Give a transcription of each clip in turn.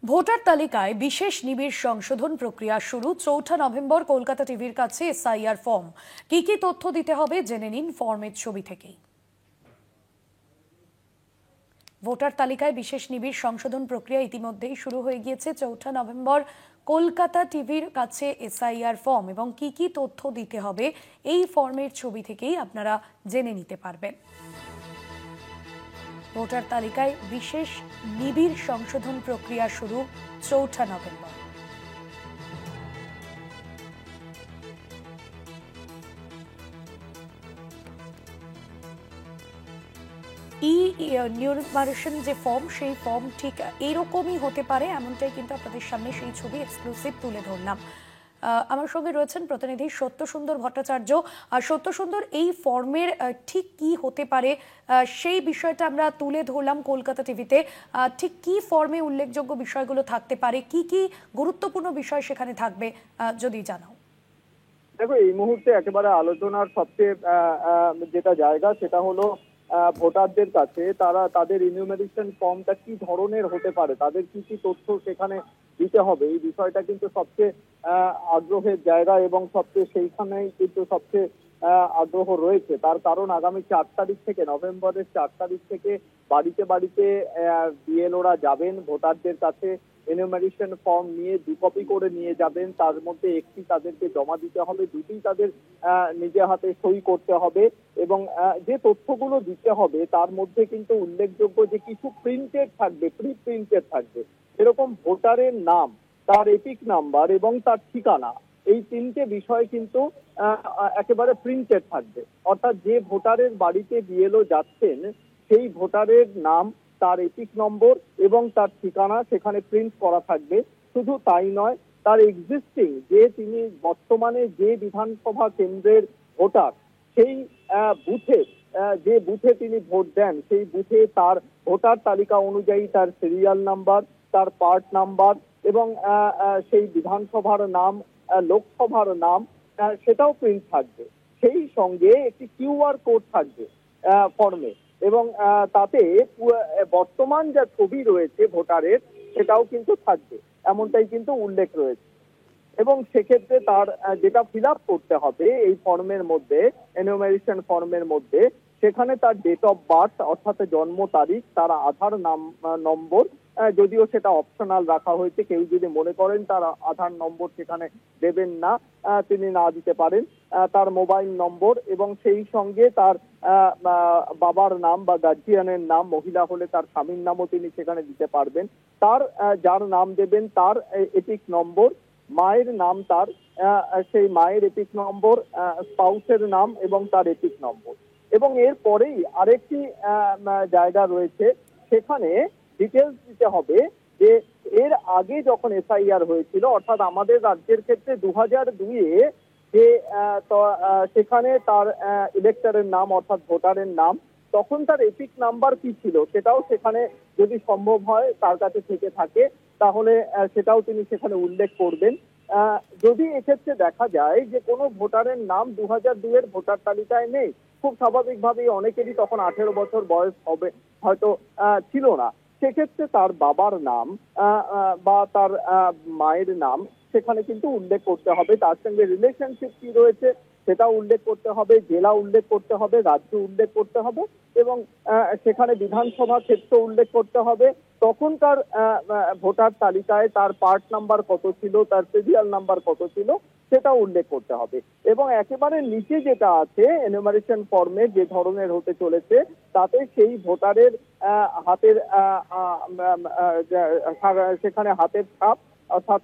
Voter তালিকায় বিশেষ নিবিড় সংশোধন প্রক্রিয়া শুরু। ৪ নভেম্বর কলকাতা টিভির কাছে এসআইআর ফর্ম। কি কি তথ্য দিতে হবে জেনে নিন ফর্মের ছবি থেকেই। ভোটার তালিকায় বিশেষ নিবিড় সংশোধন প্রক্রিয়া ইতিমধ্যেই শুরু হয়ে গিয়েছে। ৪ নভেম্বর কলকাতা টিভির কাছে এসআইআর ফর্ম এবং কি কি তথ্য দিতে হবে এই ফর্মের ছবি থেকেই আপনারা জেনে নিতে পারবেন। ভোটার তালিকায় বিশেষ নিবিড় সংশোধন প্রক্রিয়া শুরু ৪ নভেম্বর। নিউমারেশন যে ফর্ম, সেই ফর্ম ঠিক এইরকমই হতে পারে, এমনটাই কিন্তু আপনাদের সামনে সেই ছবি এক্সক্লুসিভ তুলে ধরলাম। আমার সঙ্গে রয়েছেন প্রতিনিধি সত্যসুন্দর ভট্টাচার্য। আর সত্যসুন্দর, এই ফর্মের ঠিক কি হতে পারে সেই বিষয়টা আমরা তুলে ধরলাম কলকাতা টিভিতে। ঠিক কি ফর্মে উল্লেখযোগ্য বিষয়গুলো থাকতে পারে, কি কি গুরুত্বপূর্ণ বিষয় সেখানে থাকবে যদি জানাও। দেখো, এই মুহূর্তে একেবারে আলোচনার সবচেয়ে যেটা জায়গা সেটা হলো ভোটারদের কাছে তারা তাদের ইনিউমারেশন ফর্মটা কি ধরনের হতে পারে, তাদের কি কি তথ্য সেখানে দিতে হবে, এই বিষয়টা কিন্তু সবচেয়ে আগ্রহের জায়গা এবং সবচেয়ে সেইখানেই কিন্তু সবচেয়ে আগ্রহ রয়েছে। তার কারণ আগামী 4 তারিখ থেকে, নভেম্বরের 4 তারিখ থেকে বাড়িতে বাড়িতে বিএলওরা যাবেন ভোটারদের কাছে, এনুমারেশন ফর্ম নিয়ে 2 কপি করে নিয়ে যাবেন। তার মধ্যে একটি তাদেরকে জমা দিতে হবে, দুটি তাদের নিজে হাতে সই করতে হবে এবং যে তথ্যগুলো দিতে হবে তার মধ্যে কিন্তু উল্লেখযোগ্য যে কিছু প্রিন্টেড থাকবে, প্রি প্রিন্টেড থাকবে। এরকম ভোটারের নাম, তার এপিক নাম্বার এবং তার ঠিকানা, এই 3টে বিষয় কিন্তু একেবারে প্রিন্টেড থাকবে। অর্থাৎ যে ভোটারের বাড়িতে বিএলও যাচ্ছেন সেই ভোটারের নাম, তার এপিক নম্বর এবং তার ঠিকানা সেখানে প্রিন্ট করা থাকবে। শুধু তাই নয়, তার এক্সিস্টিং যে তিনি বর্তমানে যে বিধানসভা কেন্দ্রের ভোটার, সেই বুথে যে বুথে তিনি ভোট দেন সেই বুথে তার ভোটার তালিকা অনুযায়ী তার সিরিয়াল নাম্বার, তার পার্ট নাম্বার এবং সেই বিধানসভার নাম, লোকসভার নাম, সেটাও প্রিন্ট থাকবে। সেই সঙ্গে একটি কিউআর কোড থাকবে ফর্মে এবং তাতে বর্তমান যা ছবি রয়েছে ভোটারের সেটাও কিন্তু থাকবে, এমনটাই কিন্তু উল্লেখ রয়েছে। এবং সেক্ষেত্রে তার যেটা ফিল আপ করতে হবে এই ফর্মের মধ্যে, এনুমারেশন ফর্মের মধ্যে, সেখানে তার ডেট অফ বার্থ অর্থাৎ জন্ম তারিখ, তার আধার নম্বর, যদিও সেটা অপশনাল রাখা হয়েছে, কেউ যদি মনে করেন তার আধার নম্বর সেখানে দেবেন না তিনি না দিতে পারেন, তার মোবাইল নম্বর এবং সেই সঙ্গে তার বাবার নাম বা গার্জিয়ানের নাম, মহিলা হলে তার স্বামীর নামও তিনি সেখানে দিতে পারবেন, তার যার নাম দেবেন তার এপিক নম্বর, মায়ের নাম তার সেই মায়ের এপিক নম্বর, স্পাউসের নাম এবং তার এপিক নম্বর। এবং এরপরেই আরেকটি জায়গা রয়েছে, সেখানে ডিটেলস দিতে হবে যে এর আগে যখন এসআইআর হয়েছিল, অর্থাৎ আমাদের রাজ্যের ক্ষেত্রে 2002-এ যে সেখানে তার ইলেক্টরের নাম অর্থাৎ ভোটারের নাম, তখন তার এপিক নাম্বার কি ছিল সেটাও সেখানে যদি সম্ভব হয় তার কাছে থেকে থাকে তাহলে সেটাও তিনি সেখানে উল্লেখ করবেন। যদি এক্ষেত্রে দেখা যায় যে কোনো ভোটারের নাম 2002-এর ভোটার তালিকায় নেই, খুব স্বাভাবিকভাবেই অনেকেরই তখন 18 বছর বয়স হবে, হয়তো ছিল না, সেক্ষেত্রে তার বাবার নাম বা তার মায়ের নাম সেখানে কিন্তু উল্লেখ করতে হবে। তার সঙ্গে রিলেশনশিপ কি রয়েছে সেটা উল্লেখ করতে হবে, জেলা উল্লেখ করতে হবে, রাজ্য উল্লেখ করতে হবে এবং সেখানে বিধানসভা ক্ষেত্র উল্লেখ করতে হবে। তখনকার ভোটার তালিকায় তার পার্ট নাম্বার কত ছিল, তার সিরিয়াল নাম্বার কত ছিল সেটা উল্লেখ করতে হবে। এবং একেবারে নিচে যেটা আছে এনুমারেশন ফর্মে যে ধরনের হতে চলেছে, তাতে সেই ভোটারের হাতের সেখানে হাতের ছাপ, অর্থাৎ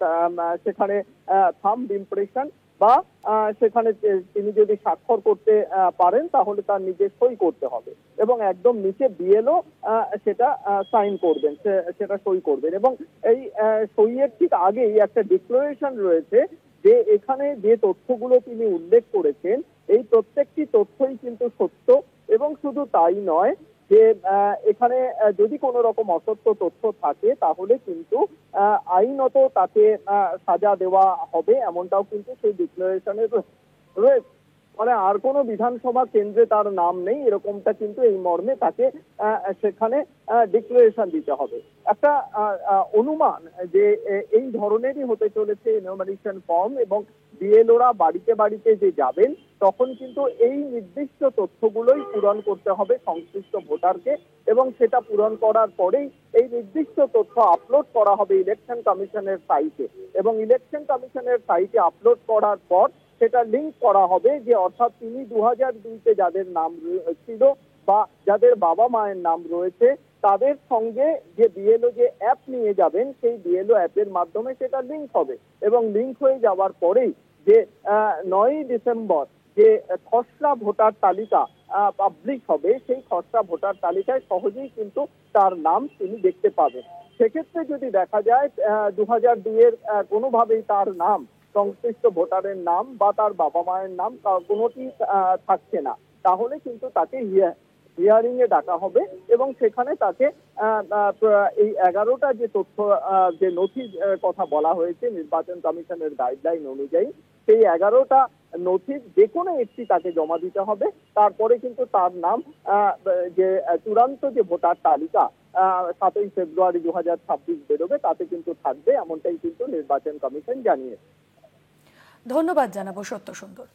সেখানে থাম্ব ইমপ্রেশন বা সেখানে তিনি যদি স্বাক্ষর করতে পারেন তাহলে তার নিজের সই করতে হবে এবং একদম নিচে বিএলও সেটা সাইন করবেন, সেটা সই করবেন। এবং এই সইয়ের ঠিক আগেই একটা ডিক্লারেশন রয়েছে যে এখানে যে তথ্যগুলো তিনি উল্লেখ করেছেন এই প্রত্যেকটি তথ্যই কিন্তু সত্য এবং শুধু তাই নয়, যে এখানে যদি কোনো রকম অসত্য তথ্য থাকে তাহলে কিন্তু আইনত তাকে সাজা দেওয়া হবে, এমনটাও কিন্তু সেই ডিক্লারেশনে রয়েছে। মানে আর কোনো বিধানসভা কেন্দ্রে তার নাম নেই এরকমটা কিন্তু এই মর্মে তাকে সেখানে ডিক্লারেশন দিতে হবে। একটা অনুমান যে এই ধরনেরই হতে চলেছে এনুমারেশন ফর্ম, এবং বিএলওরা বাড়িতে বাড়িতে যে যাবেন তখন কিন্তু এই নির্দিষ্ট তথ্যগুলোই পূরণ করতে হবে সংশ্লিষ্ট ভোটারকে, এবং সেটা পূরণ করার পরেই এই নির্দিষ্ট তথ্য আপলোড করা হবে ইলেকশন কমিশনের সাইটে, এবং ইলেকশন কমিশনের সাইটে আপলোড করার পর সেটা লিঙ্ক করা হবে যে অর্থাৎ তিনি 2002-তে যাদের নাম ছিল বা যাদের বাবা মায়ের নাম রয়েছে তাদের সঙ্গে যে বিএলও যে অ্যাপ নিয়ে যাবেন সেই বিএলও অ্যাপের মাধ্যমে সেটা লিঙ্ক হবে, এবং লিঙ্ক হয়ে যাওয়ার পরেই যে 9ই ডিসেম্বর যে খসড়া ভোটার তালিকা পাবলিশ হবে সেই খসড়া ভোটার তালিকায় সহজেই কিন্তু তার নাম তিনি দেখতে পাবেন। সেক্ষেত্রে যদি দেখা যায় 2002-এর কোনোভাবেই তার নাম সংশ্লিষ্ট ভোটারের নাম বা তার বাবা মায়ের নাম কোনোটি থাকছে না, তাহলে কিন্তু তাকে হিয়ারিং এ ডাকা হবে, এবং সেখানে তাকে এই 11টা যে তথ্য যে নথির কথা বলা হয়েছে নির্বাচন কমিশনের গাইডলাইন অনুযায়ী সেই 11টা নথির যে কোনো একটি তাকে জমা দিতে হবে। তারপরে কিন্তু তার নাম যে চূড়ান্ত যে ভোটার তালিকা 7ই ফেব্রুয়ারি 2026 বেরোবে তাতে কিন্তু থাকবে, এমনটাই কিন্তু নির্বাচন কমিশন জানিয়েছে। ধন্যবাদ জানাবো সত্য সুন্দর।